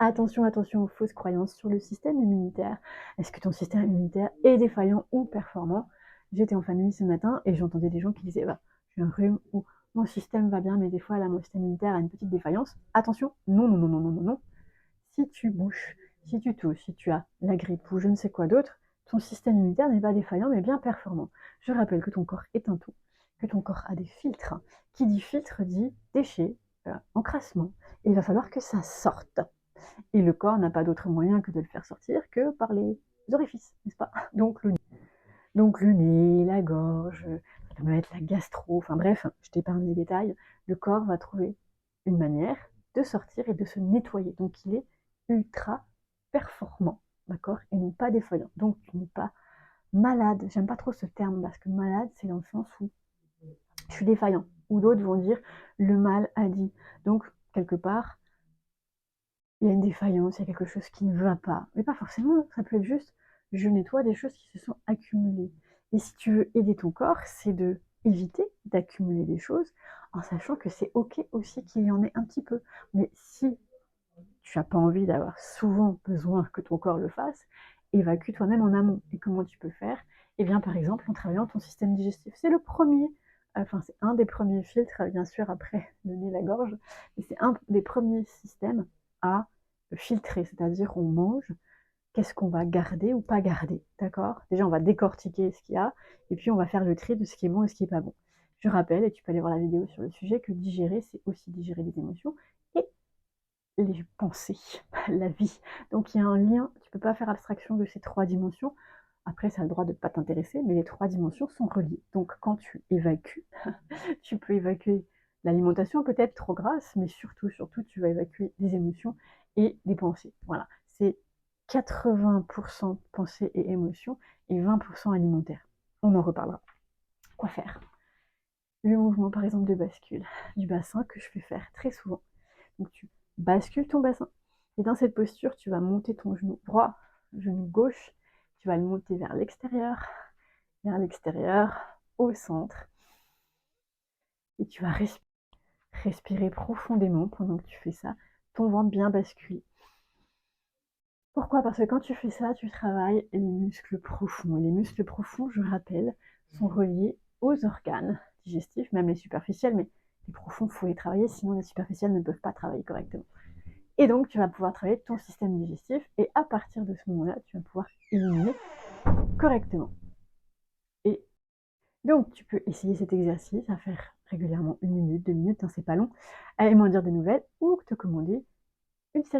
Attention, attention aux fausses croyances sur le système immunitaire. Est-ce que ton système immunitaire est défaillant ou performant? J'étais en famille ce matin et j'entendais des gens qui disaient bah, j'ai un rhume ou mon système va bien, mais des fois là, mon système immunitaire a une petite défaillance. Attention, non, non, non, non, non, non, non. Si tu bouches, si tu tousses, si tu as la grippe ou je ne sais quoi d'autre, ton système immunitaire n'est pas défaillant mais bien performant. Je rappelle que ton corps est un tout, que ton corps a des filtres. Qui dit filtre dit déchets, encrassement. Et il va falloir que ça sorte. Et le corps n'a pas d'autre moyen que de le faire sortir que par les orifices, n'est-ce pas? Donc le nez, la gorge, ça peut être la gastro, enfin bref, je t'épargne les détails. Le corps va trouver une manière de sortir et de se nettoyer. Donc il est ultra performant, d'accord? Et non pas défaillant. Donc tu n'es pas malade. J'aime pas trop ce terme parce que malade, c'est dans le sens où je suis défaillant. Ou d'autres vont dire le mal a dit. Donc quelque part, il y a une défaillance, il y a quelque chose qui ne va pas. Mais pas forcément, ça peut être juste, je nettoie des choses qui se sont accumulées. Et si tu veux aider ton corps, c'est de éviter d'accumuler des choses en sachant que c'est ok aussi qu'il y en ait un petit peu. Mais si tu n'as pas envie d'avoir souvent besoin que ton corps le fasse, évacue toi-même en amont. Et comment tu peux faire? Eh bien, par exemple, en travaillant ton système digestif. C'est le premier, enfin, c'est un des premiers filtres, bien sûr, après le nez, la gorge, mais c'est un des premiers systèmes à filtrer, c'est-à-dire on mange, qu'est-ce qu'on va garder ou pas garder, d'accord? Déjà, on va décortiquer ce qu'il y a, et puis on va faire le tri de ce qui est bon et ce qui n'est pas bon. Je rappelle, et tu peux aller voir la vidéo sur le sujet, que digérer, c'est aussi digérer les émotions et les pensées, la vie. Donc il y a un lien, tu ne peux pas faire abstraction de ces trois dimensions. Après, ça a le droit de ne pas t'intéresser, mais les trois dimensions sont reliées. Donc quand tu évacues, tu peux évacuer l'alimentation peut-être trop grasse, mais surtout, tu vas évacuer des émotions et des pensées. Voilà, c'est 80% pensées et émotions et 20% alimentaire. On en reparlera. Quoi faire? Le mouvement, par exemple, de bascule du bassin que je fais faire très souvent. Donc tu bascules ton bassin. Et dans cette posture, tu vas monter ton genou droit, genou gauche, tu vas le monter vers l'extérieur, au centre. Et tu vas respirer profondément pendant que tu fais ça, ton ventre bien basculé. Pourquoi? Parce que quand tu fais ça, tu travailles les muscles profonds. Et les muscles profonds, je rappelle, sont reliés aux organes digestifs, même les superficiels, mais les profonds, il faut les travailler, sinon les superficiels ne peuvent pas travailler correctement. Et donc, tu vas pouvoir travailler ton système digestif, et à partir de ce moment-là, tu vas pouvoir éliminer correctement. Et donc, tu peux essayer cet exercice à faire régulièrement 1 minute, 2 minutes, hein, c'est pas long, et m'en dire des nouvelles, ou te commander une série